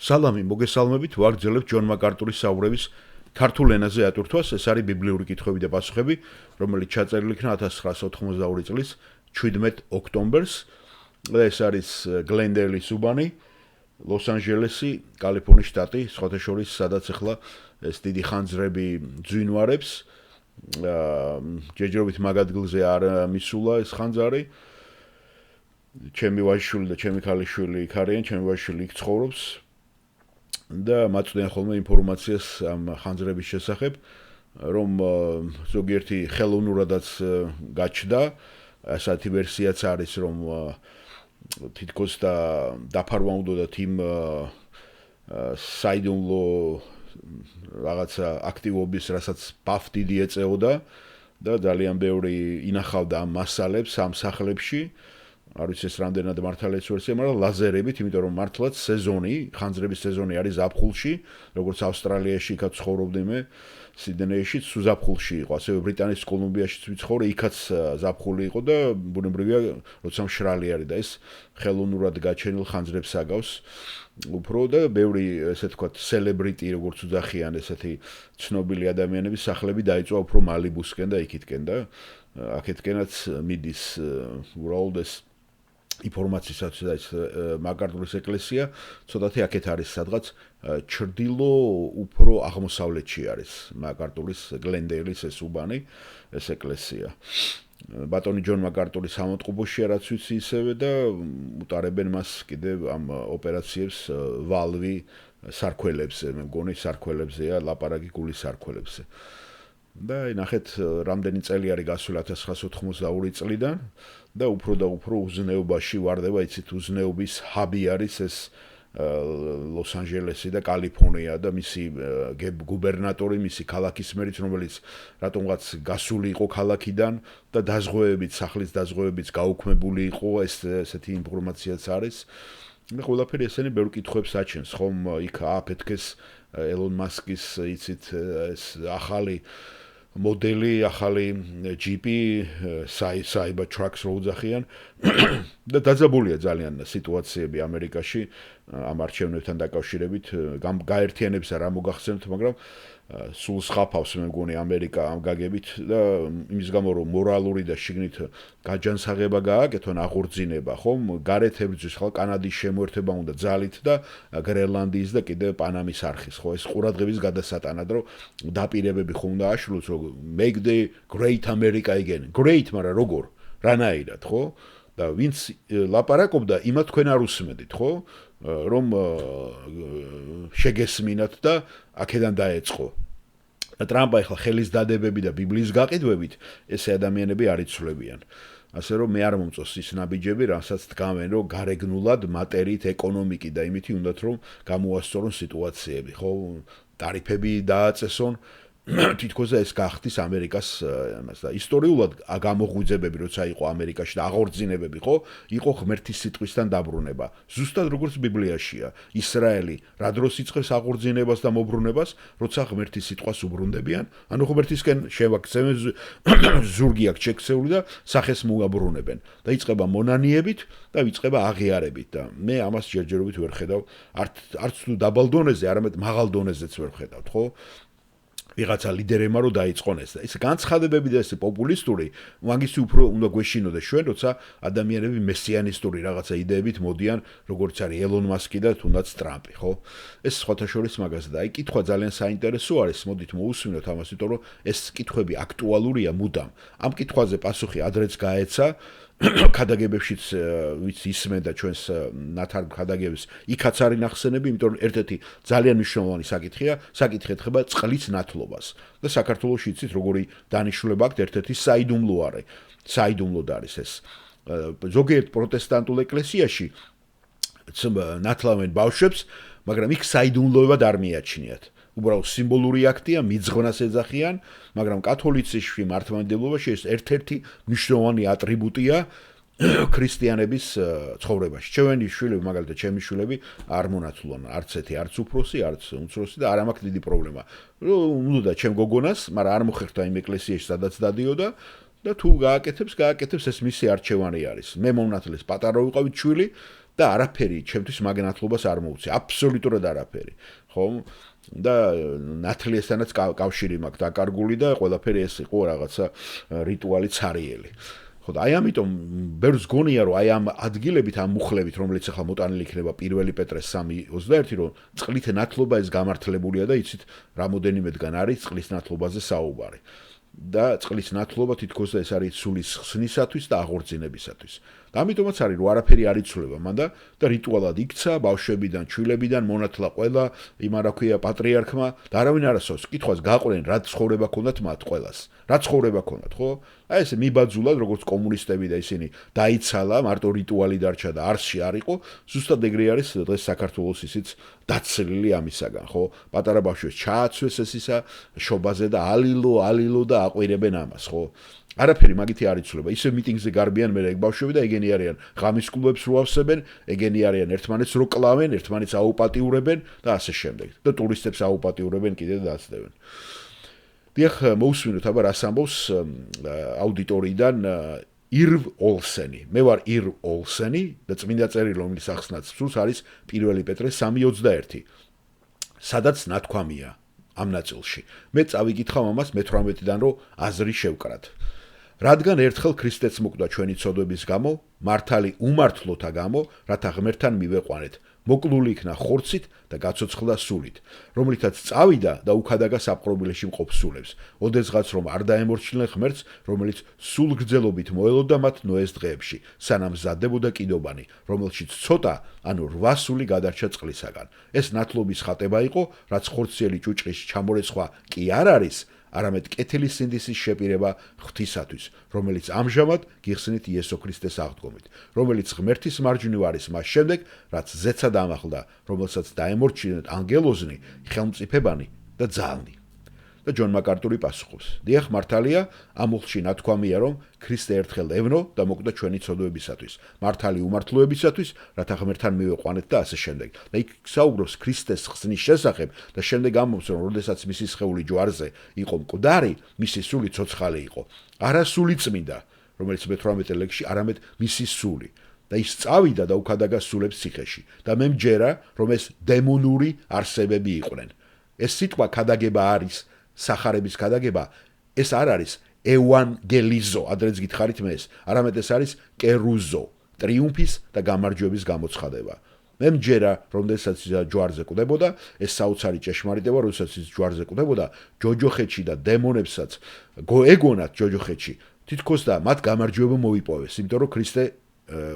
სალამი, მოგესალმებით, ვაგრძელებთ ჯონ მაკარტურის საუბრების ქართულ ენაზე ატვირთვას, ეს არის ბიბლიური კითხვები და პასუხები, რომელიც ჩაწერილი იქნა 1992 წლის 17 ოქტომბერს. ეს არის გლენდეილის უბანი, ლოს-ანჯელესი, კალიფორნიის შტატი, სხვათა შორის, სადაც ახლა ეს დიდი ხანძრები ძვინვარებს. ჯერჯერობით მაგ ადგილზე არ მისულა ეს ხანძარი. ჩემი ვაჟიშვილი და ჩემი ქალიშვილი იქ არიან, ჩემი ვაჟიშვილი იქ ცხოვრობს. და მაწვდიან ხოლმე ინფორმაციას ამ ხანძრების შესახებ, რომ ზოგიერთი ხელოვნურადაც გაჩნდა, ასეთი ვერსიაც არის, რომ თითქოს დაფარვა უნდათ იმ საიდუმლო რაღაცა აქტივობის, რასაც ბაფ დიდი ეწეოდა და ძალიან ბევრი ინახავდა ამ მასალებს ამ სახლებში. არ ვიცი ეს რამდენად მართალია ეს ვერსია, მაგრამ ლაზერებით, იმიტომ რომ მართლაც სეზონი, ხანძრების სეზონი არის ზაფხულში, როგორც ავსტრალიაში იქაც ცხოვრობდი მე, სიდნეიში, ზაფხულში იყო, ასევე ბრიტანეთის კოლუმბიაშიც ვიცხოვრე, იქაც ზაფხული იყო და ბუნებრივია, როცა მშრალი არის და ეს ხელოვნურად გაჩენილ ხანძრებს აგავს. უფრო და ბევრი ესე ვთქვათ, სელებრიტი, როგორც უძახიან ესეთი ცნობილი ადამიანების სახლები დაიწვა უფრო მალიბუსკენ და იქითკენ და აქეთკენაც მიდის უბრალოდ ეს ინფორმაციასაც ეს მაკარტურის ეკლესია, ცოტათი აქეთ არის სადღაც ჩრდილო უფრო აღმოსავლეთში არის მაკარტურის გლენდეილის ეს უბანი, ეს ეკლესია. ბატონი ჯონ მაკარტურის სამოტყუპოშია რაც ვიცი ისევე და უტარებენ მას კიდევ ამ ოპერაციებს ვალვი სარქველებზე, მე მგონი სარქველებზეა ლაპარაკი გულის სარქველებზე. და ნახეთ რამდენი წელი არის გასული 1992 წლიდან და უფრო უზნეობაში ვარდება, იცით უზნეობის ჰაბი არის ეს ლოს-ანჯელესი და კალიფორნია და მისი გუბერნატორი, მისი ქალაქის მერიც, რომელიც რატომღაც გასული იყო ქალაქიდან და დაზღვევებით, სახლის დაზღვევებით გაუქმებული იყო, ესეთი ინფორმაციაც არის. და ყველაფერი ესენი ბევრ კითხვებს აჩენს, ხომ იქ აფეთქეს ელონ მასკის, იცით, ეს ახალი მოდელი, ახალი ჯიპი, საიბა ტრაქს რო უძახიან და დაძაბულია ძალიან სიტუაციები ამერიკაში ამ არჩევნებთან დაკავშირებით, გაერთიანებს რა მოგახსენებთ, მაგრამ სულ სხაფავს მე მგონი ამერიკა ამ გაგებით და იმის გამო რომ მორალური და შიგნით გაჯანსაღება გააკეთონ აღორძინება, ხომ? გარეთ ებრძვის ხალ კანადის შემოერთება უნდა ძალით და გრენლანდიის და კიდევ პანამის არხის, ხო? ეს ყურადღების გადასატანად, რომ დაპირებები ხომ უნდა აშლოს, რომ make the great America again. Great, მაგრამ როგორ? რანაირად, ხო? და ვინც ლაპარაკობდა, იმათ თქვენ არ უსმენთ, ხო? რომ შეგესმინათ და აქედან დაეწყო. ტრამპა ახლა ხელის დადებები და ბიბლიის გაყიდვებით ესე ადამიანები არ იცვლებიან. ასე რომ მე არ მომწონს ის ნაბიჯები, რასაც დგამენ, რომ გარეგნულად მატერით, ეკონომიკით და იმითი უნდათ რომ გამოასწორონ სიტუაციები, ხო? ტარიფები დააწესონ თითქოს ეს გახდის ამერიკას ამას და ისტორიულად გამოღვიძებები როცა იყო ამერიკაში და აღორძინებები ხო იყო ღმერთის სიტყვისთან დაბრუნება ზუსტად როგორც ბიბლიაშია ისრაელი რა დროს იწყებს აღორძინებას და მობრუნებას როცა ღმერთის სიტყვას უბრუნდებიან ანუ ღმერთისკენ შევაქცევენ ზურგი აქვს შექცეული და სახეს მოაბრუნებენ და იწყება მონანიებით და იწყება აღიარებით და მე ამას ჯერჯერობით ვერ ხედავ არც თუ დაბალ დონეზე არამედ მაღალ დონეზეც ვერ ხედავთ ხო ვიღაცა ლიდერებმა რო დაიწყონ ეს და ეს განცხადებები და ეს პოპულისტური მაგისი უფრო უნდა გვეშინოდეს ჩვენ როცა ადამიანები მესიანისტური რაღაცა იდეებით მოდიან როგორც არის ელონ მასკი და თუნდაც ტრამპი ხო ეს სხვათა შორის მაგაზე და აი კითხვა ძალიან საინტერესო არის მოდით მოусმინოთ ამას იმიტომ რომ ეს კითხვები აქტუალურია მუდამ ამ კითხვაზე პასუხი ადრეც გაეცა ქადაგებებშიც ვიცი ისმენდა ჩვენს ნათარ ქადაგებს იქაც არის ნახსენები იმიტომ რომ ერთ-ერთი ძალიან მნიშვნელოვანი საკითხი ხება წყლის ნათლობას და საქართველოში იცით როგორი დანიშნულება აქვს ერთ-ერთი საიდუმლოდ არის ეს ზოგიერთ პროტესტანტულ ეკლესიაში ნათლავენ ბავშვებს მაგრამ იქ საიდუმლოებად არ მიაჩნიათ უბრალოდ სიმბოლური აქტია, მიძღვნას ეძახიან, მაგრამ კათოლიციზმში მართლმადიდებლობაში ეს ერთ-ერთი მნიშვნელოვანი ატრიბუტია ქრისტიანების ცხოვრებაში. ჩვენი შვილები, მაგალითად, ჩემი შვილები არ მონათლონ, არც ერთი, არც უფროსი, არც უმცროსი და არ მაქვს დიდი პრობლემა. უნდა ჩემ გოგონას, მაგრამ არ მოხერხდა იმ ეკლესიაში, სადაც დადიოდა და თუ გააკეთებს ეს მისი არჩევანი არის. მე მომნათლეს პატარა ვიყავით ჩვილი და არაფერი ჩემთვის მაგ ნათლობას არ მოუწია, აბსოლუტურად არაფერი. ხო? და ნათლიესთანაც კავშირი მაქვს დაკარგული და ყველაფერი ეს იყო რაღაცა რიტუალი ცარიელი. ხო და აი ამიტომ ბევრს გონია რომ აი ამ ადგილებით ამ მუხლებით რომელიც ახლა მოტანილი იქნება 1 პეტრეს 3:21 რომ წყლით ნათლობა ეს გამართლებულია და იცით რამოდენიმედგან არის წყლის ნათლობაზე საუბარი. და წყლის ნათლობა თითქოს ეს არის სულის ხსნისათვის და აღორძინებისათვის. და ამიტომაც არის რომ არაფერი არ იცვლება მანდა და რიტუალად იქცა ბავშვებიდან, ჩვილებიდან მონათლა ყველა იმ არა ქვია პატრიარქმა და არავინ არ ასწავს კითხვას გაყოლენ რა ცხოვრება ქონდათ მათ ყველას. რა ცხოვრება ქონდათ, ხო? აი ესე მიბაძულად როგორც კომუნისტები და ისინი დაიცალა, მარტო რიტუალი დარჩა და არსში არ იყო, ზუსტად ეგრე არის დღეს საქართველოს ისიც დაცლილი ამისაგან, ხო? პატარა ბავშვებს ჩააცვეს ეს ისა შობაზე და ალილო და აყვირებენ ამას, ხო? არაფერი მაგითი არ იცვლება. ისე მიტინგზე გარბიან მე ეგ ბავშვები და ეგენი არიან ღამის კლუბებს რო ავსებენ, ეგენი არიან ერთმანეთს რო კლავენ, ერთმანეთს აუპატიურებენ და ასე შემდეგ. და ტურისტებს აუპატიურებენ კიდე და აცდებენ. დიახ, მოусმინოთ აბა რას ამბობს აუდიტორიიდან ირვ 올სენი. მე ვარ ირვ 올სენი და წმინდა წერილი რომლის ახსნაც სულს არის 1 პეტრეს 3:21. სადაც ნათქვამია ამ ნაწილში. მე წავიკითხავ ამას მე-18-დან რომ აზრი შევკრათ. რადგან ერთხელ ქრისტეც მოკვდა ჩვენი ცოდვების გამო, მართალი უმართლოთა გამო, რათა ღმერთთან მივეყვანეთ. მოკლული იქნა ხორცით და გაცოცხლდა სულით, რომლითაც წავიდა და უქადაგა საპყრობილეში მყოფ სულებს. ოდესღაც რომ არ დაემორჩილებენ ღმერთს, რომელიც სულ გრძელობით მოელოდა მათ ნოეს დღეებში, სანამ ზადდებოდა კიდობანი, რომელშიც ცოტა, ანუ 8 სული გადარჩა წყლისაგან. ეს ნათლობის ხატება იყო, რაც ხორციელი ჭუჭყის ჩამორეცხვა კი არ არის, არამედ კეთილის სინდისის შეპირება ღვთისათვის, რომელიც ამჟამად გიხსნით იესო ქრისტეს აღდგომით, რომელიც ღმერთის მარჯვნივ არის მას შემდეგ, რაც ზეცა დამახლდა, რომელსაც დაემორჩილეთ ანგელოზნი, ხელმწიფებანი და ძალნი. და ჯონ მაკარტური პასუხობს: დიახ, მართალია, ამ უხლში ნათქვამია, რომ ქრისტე ერთხელ ევნო და მოკვდა ჩვენი ცოდვებისათვის, მართალი უმართლოებისათვის, რათა ღმერთთან მივეყვანეთ და ასე შემდეგ. და იქ საუბრობს ქრისტეს ხსნის შესახებ და შემდეგ ამბობს, რომ როდესაც მისი სხეული ჯვარზე იყო მკვდარი, მისი სული ცოცხალი იყო. არა სული წმინდა, რომელიც მე-18 ლექსში, არამედ მისი სული. და ის წავიდა და უქადაგა სულებს ციხეში. და მე მჯერა, რომ ეს დემონური არსებები იყვნენ. ეს სიტყვა ქადაგება არის სახარების ქადაგება, ეს არ არის ევანგელიზო, ადრეც გითხარით მე ეს, არამედ ეს არის კერუზო, ტრიუმფის და გამარჯვების გამოცხადება. მე მჯერა, როდესაც ის ჯვარზე კვდებოდა, ეს საოცარი ჭეშმარიტება, როდესაც ის ჯვარზე კვდებოდა, ჯოჯოხეთში და დემონებსაც ეგონათ ჯოჯოხეთში, თითქოს და მათ გამარჯვება მოიპოვეს, იმიტომ რომ ქრისტე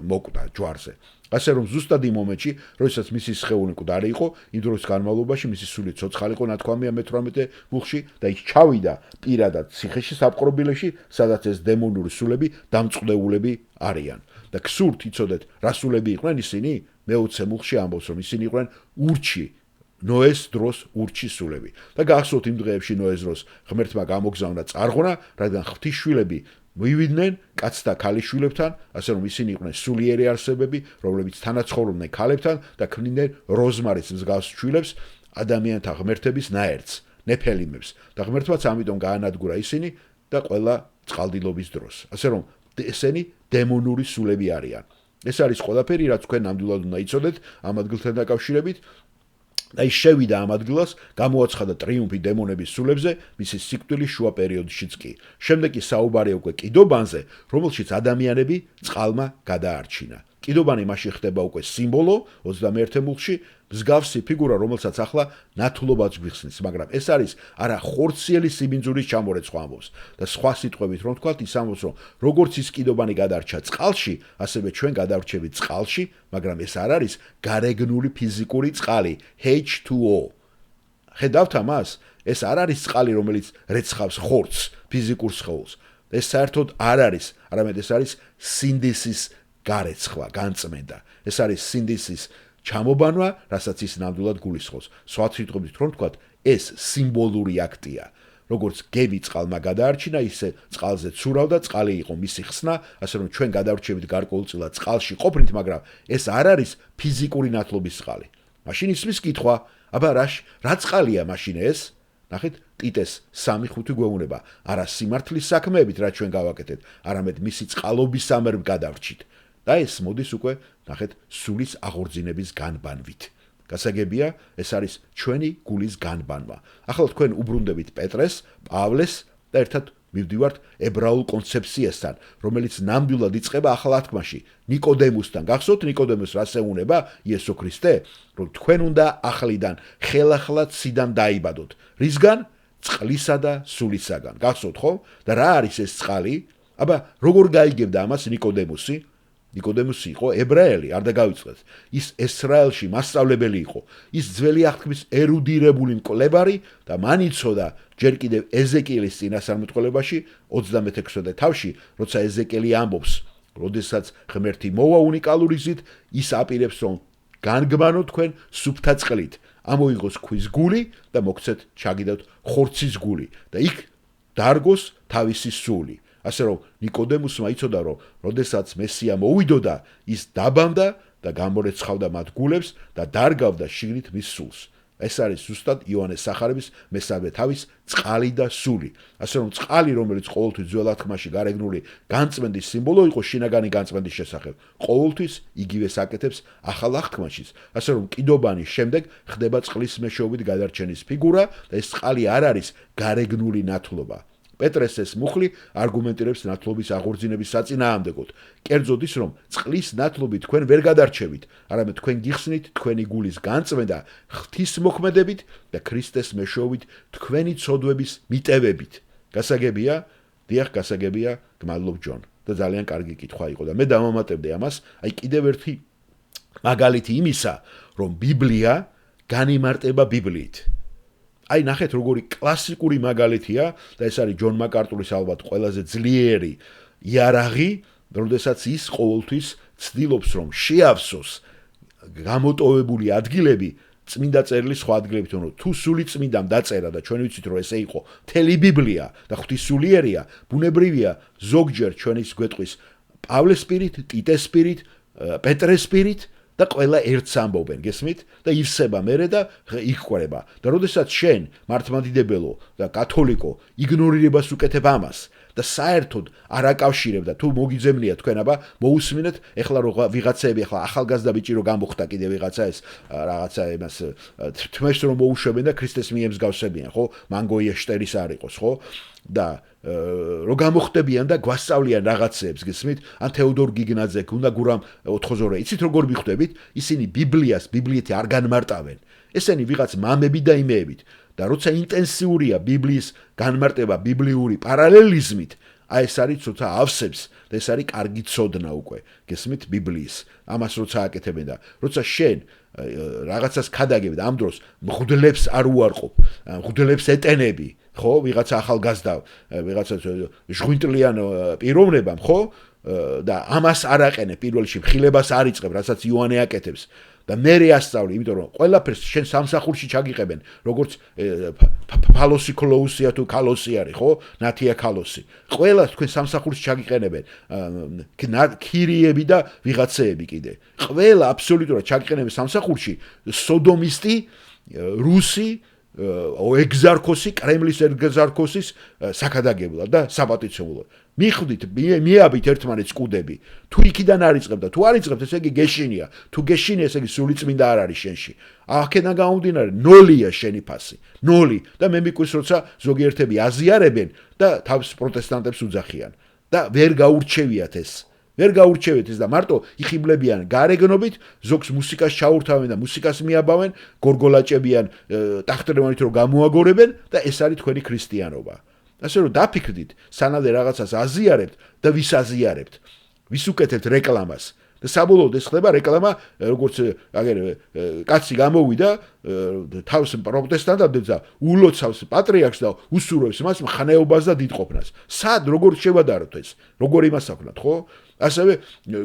მოკვდა ჯვარზე. ასე რომ ზუსტად იმ მომენტში, როდესაც მისი სხეული მკვდარი იყო, იმ დროის განმავლობაში მისი სული ცოცხალი იყო, ნათქვამია მე-18 მუხლში და ის ჩავიდა პირადად ციხეში საპყრობილეში, სადაც ეს დემონური სულები დამწყდეულები არიან. და ქსურთ იცოდეთ, რა სულები იყვნენ ისინი? მე-20 მუხლში ამბობს, რომ ისინი იყვნენ ურჩი, ნოეს დროს ურჩი სულები. და გახსოვთ იმ დღეებში ნოეს დროს ღმერთმა გამოგზავნა წარღვნა, რადგან ღვთისშვილები მივიდნენ კაცთა ქალიშვილებთან, ასე რომ ისინი იყვნენ სულიერი არსებები, რომლებიც თანაცხოვრობდნენ ქალებთან და ქმნიდნენ როზმარის მსგავს შვილებს, ადამიანთა ღმერთების ნაერთს, ნეფელიმებს. და ღმერთმაც ამიტომ გაანადგურა ისინი და ყველა წყალდილობის დროს. ასე რომ ესენი დემონური სულები არიან. ეს არის ყველაფერი, რაც თქვენ ნამდვილად უნდა იცოდეთ ამ ადგილთან დაკავშირებით. და ის შევიდა ამ ადგილას, გამოაცხადა ტრიუმფი დემონების სულებზე, მისი სიკვდილის შუა პერიოდშიც კი. შემდეგ კი საუბარია უკვე კიდობანზე, რომელშიც ადამიანები წყალმა გადაარჩინა. კიდობანი მასში ხდება უკვე სიმბოლო 21 მუხლში, მსგავსი ფიგურა, რომელსაც ახლა ნათლობაც გვიხსნის, მაგრამ ეს არის არა ხორციელი სიბინძურის ჩამორეცხვა ამბობს და სხვა სიტყვებით რომ თქვათ, ის ამბობს, რომ როგორც ის კიდობანი გადარჩა წყალში, ასევე ჩვენ გადარჩებით წყალში, მაგრამ ეს არ არის გარეგნული ფიზიკური წყალი, H2O. ხედავთ ამას? ეს არ არის წყალი, რომელიც რეცხავს ხორცს, ფიზიკურ სხეულს. ეს საერთოდ არ არის, არამედ ეს არის სინდისის გარეცხვა, განწმენდა. ეს არის სინდისის ჩამობანვა, რასაც ის ნამდვილად გულისხმობს. სხვა სიტყვებით რომ თქვათ, ეს სიმბოლური აქტია. როგორც გები წყალმა გადაარჩინა, ისე წყალზე ცურავდა, წყალი იყო მისი ხსნა, ასე რომ ჩვენ გადავრჩებით გარკვეულწილად წყალში ყოფნით, მაგრამ ეს არ არის ფიზიკური ნათლობის წყალი. მაშინ ისმის კითხვა, აბა რა წყალია მაშინ ეს? ნახეთ, ტიტეს 3:5 გვეუბნება, არა სიმართლის საქმეებით, რაც ჩვენ გავაკეთეთ, არამედ მისი წყალობის სამერბ გადავრჩით. და ეს მოდის უკვე, ნახეთ, სულის აღორძინების განბანვით. გასაგებია, ეს არის ჩვენი გულის განბანვა. ახლა თქვენ უბრუნდებით პეტრეს, პავლეს და ერთად მივდივართ ებრაულ კონცეფციასთან, რომელიც ნამდვილად იწყება ახალ ათქმაში, ნიკოდემუსთან. გახსოვთ ნიკოდემუსს რას ეუბნება იესო ქრისტე, რომ თქვენ უნდა ახლიდან ხელახლა ციდან დაიბადოთ. რისგან? წყლისა და სულისაგან. გახსოვთ ხო? და რა არის ეს წყალი? აბა, როგორ გაიგებდა ამას ნიკოდემუსი? ნიკოდემუსი იყო ებრაელი, არ დაგავიწყდეთ. ის ესრაელში მასწავლებელი იყო. ის ძველი აღთქმის ერუდირებული მკვლევარი და მან იცოდა ჯერ კიდევ ეზეკიელის წინასწარმეტყველებაში 36 თავში, როცა ეზეკიელი ამბობს, როდესაც ღმერთი მოვა უნიკალური გზით, ის აპირებს რომ განგმანო თქვენ სუფთა წყლით. ამოიღოს ქვის გული და მოგცეთ ჩაგიდათ ხორცის გული და იქ დარგოს თავისი სული. ასე რომ ნიკოდემუსმა იცოდა რომ როდესაც მესია მოვიდოდა ის დაბამდა და გამორეცხავდა მათ გულებს და დარგავდა შიგნით მის სულს. ეს არის ზუსტად იოანეს სახარების მესამე თავის წყალი და სული. ასე რომ წყალი რომელიც ყოველთვის ძველ ათქმაში გარეგნული განწმენდის სიმბოლო იყო შინაგანი განწმენდის შესახებ, ყოველთვის იგივეს აკეთებს ახალ ათქმაშიც. ასე რომ კიდობანის შემდეგ ხდება წყლის მეშვეობით გადარჩენის ფიგურა და ეს წყალი არ არის გარეგნული ნათლობა. პეტრეს ეს მუხლი არგუმენტირებს ნათლობის აღორძინების საწინააღმდეგოდ. კერძოდ ის, რომ წყლის ნათლობით თქვენ ვერ გადარჩევით, არამედ თქვენ გიხსნით თქვენი გულის განწმენდა ღვთისმოქმედებით და ქრისტეს მეშვეობით თქვენი ცოდვების მიტევებით. გასაგებია? დიახ, გასაგებია, გმადლობ ჯონ. და ძალიან კარგი კითხვა იყო და მე დავამატებდი ამას, აი კიდევ ერთი მაგალითი იმისა, რომ ბიბლია განიმარტება ბიბლიით. აი ნახეთ როგორი კლასიკური მაგალითია და ეს არის ჯონ მაკარტურის ალბათ ყველაზე ძლიერი იარაღი, როდესაც ის ყოველთვის ცდილობს რომ შეავსოს გამოტოვებული ადგილები წმინდა წერილის სხვა ადგილებით, რომ თუ სული წმინდამ დაწერა და ჩვენ ვიცით რომ ესე იყო მთელი ბიბლია და ღვთისულიერია, ბუნებრივია ზოგჯერ ჩვენის გვეტყვის პავლეს სპირით, ტიტეს სპირით, პეტრეს სპირით და ყველა ერთს ამბობენ, გესმით? და ივსება მერე და იხყვება. და როდესაც შენ მართლმადიდებელო და კათოლიკო იგნორირებას უკეთებ ამას და საერთოდ არ აკავშირებ და თუ მოგიძებნია თქვენ აბა მოусმინეთ, ეხლა რო ვიღაცები ეხლა ახალგაზრდა ბიჭი რო გამოხდა კიდე ვიღაცა ეს რაღაცა იმას თმეს რომ მოუშვებენ და ქრისტეს მიემსგავსებიან, ხო? მანგოია შტერის არ იყოს, ხო? და რო გამოხდებიან და გვასწავლიან რაღაცებს, გესმით? ან თეოდორ გიგნაძე, გუნდა გურამ ოთხოზორე, იცით როგორ მიხვდებით? ისინი ბიბლიას, ბიბლიეთი არ განმარტავენ. ესენი ვიღაც მამები და იმეებით. და როცა ინტენსიურია ბიბლიის განმარტება ბიბლიური პარალელიზმით, აი ეს არის ცოტა ავსებს და ეს არის კარგი ცოდნა უკვე, გესმით ბიბლიის. ამას როცა აკეთებენ და როცა შენ რაღაცას ქადაგებ და ამ დროს მღვდლებს არ უარყოფ, მღვდლებს ეტენები, ხო, ვიღაცა ახალგაზრდა, ვიღაცა ჟღვინტლიან პიროვნებამ, ხო? და ამას არ აყენებ პირველში, მხილებას არ იწყებ, რასაც იოანე აკეთებს. და მე რეასწავლი, იმიტომ რომ ყველაფერს შენ სამსახურში ჩაგიყებენ, როგორც ფალოსი ქლოუსია თუ ქალოსი არის, ხო? ნათია ქალოსი. ყველა თქვენ სამსახურში ჩაგიყენებენ, ქირიები და ვიღაცეები კიდე. ყველა აბსოლუტურად ჩაგიყენებენ სამსახურში სოდომისტი, რუსი, ეგზარქოსი, კრემლის ეგზარქოსის საქადაგებლად და საპატიცებლად. მიხვდით, მიაბით ერთმანეთს კუდები. თუ იქიდან არ იწყებ და თუ არ იწყებთ, ესე იგი გეშინია. თუ გეშინია, ესე იგი სული წმინდა არ არის შენში. აქედან გამომდინარე, ნოლია შენი ფასი. ნოლი და მე მიყვის, როცა ზოგიერთები აზიარებენ და თავს პროტესტანტებს უძახიან. და ვერ გაურჩევიათ ეს. ვერ გაურჩევით ეს და მარტო იხიბლებიან გარეგნობით, ზოგს მუსიკას ჩაურთავენ და მუსიკას მიაბავენ, გორგოლაჭებიან ტახტერმანით რომ გამოაგორებენ და ეს არის თქვენი ქრისტიანობა. ასე რომ დაფიქრდით, სანადე რაღაცას აზიარებთ და ვის აზიარებთ, ვის უკეთებთ რეკლამას. და საბოლოოდ ეს ხდება რეკლამა, როგორც აგერ კაცი გამოვიდა თავს პროტესტანტად და ულოცავს პატრიარქს და უსურვებს მას მხნეობას და დიდყოფნას. სად როგორ შევადაროთ ეს? როგორ იმასაქვთ, ხო? ასევე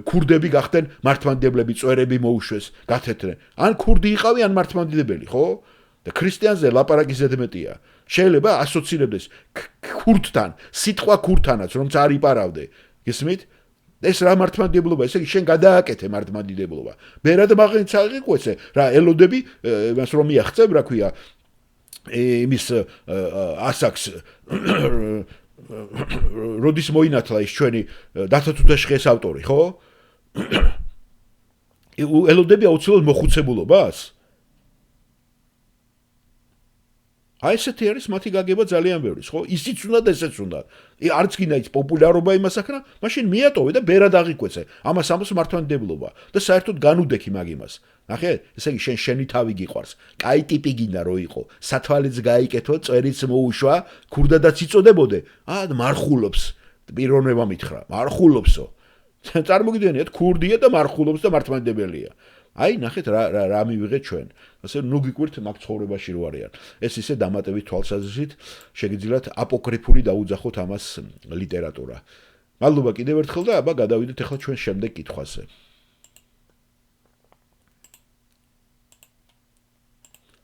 ქურდები გახდნენ მართლმადიდებლები, წვერები მოუშვეს, გათეთრენ. ან ქურდი იყავი, ან მართლმადიდებელი, ხო? და ქრისტიანზე ლაპარაკი ზედმეტია. შეიძლება ასოცირებდეს ქურდთან, სიტყვა ქურდთანაც, რომც არ იპარავდე. გესმით? ეს რა მართლმადიდებლობა, ესე იგი შენ გადააკეთე მართლმადიდებლობა. მერად მაგინც აღიყვეცე, რა ელოდები, მას რომ მიაღწევ, რა ქვია, იმის ასაკს როდის მოინათლა ის ჩვენი დათა თუთაშხიეს ავტორი, ხო? ელოდები აუცილებლად მოხუცებულობას? აი ესეთი არის მათი გაგება ძალიან ბევრის, ხო? ისიც უნდა და ესეც უნდა. არც გინდა ის პოპულარობა იმას აქნა, მაშინ მიატოვე და ბერად აღიკვეცე. ამას ამას მართლმადიდებლობა და საერთოდ განუდექი მაგ იმას. ნახე, ესე იგი შენი თავი გიყვარს. კაი ტიპი გინდა რო იყო. სათვალეც გაიკეთო, წერიც მოუშვა, ქურდადაც იწოდებოდე. მარხულობს. პიროვნება მითხრა. მარხულობსო. წარმოგიდგენიათ, ქურდია და მარხულობს და მართლმადიდებელია. აი, ნახეთ რა მივიღეთ ჩვენ. ასე ნუ გიკვირთ მაგ ცხოვრებაში რო არიან. ეს ისე დამატებით თვალსაზრისით შეგიძლიათ აპოკრიფული დაუძახოთ ამას ლიტერატურა. მადლობა კიდევ ერთხელ და აბა გადავიდეთ ახლა ჩვენ შემდეგ კითხვაზე.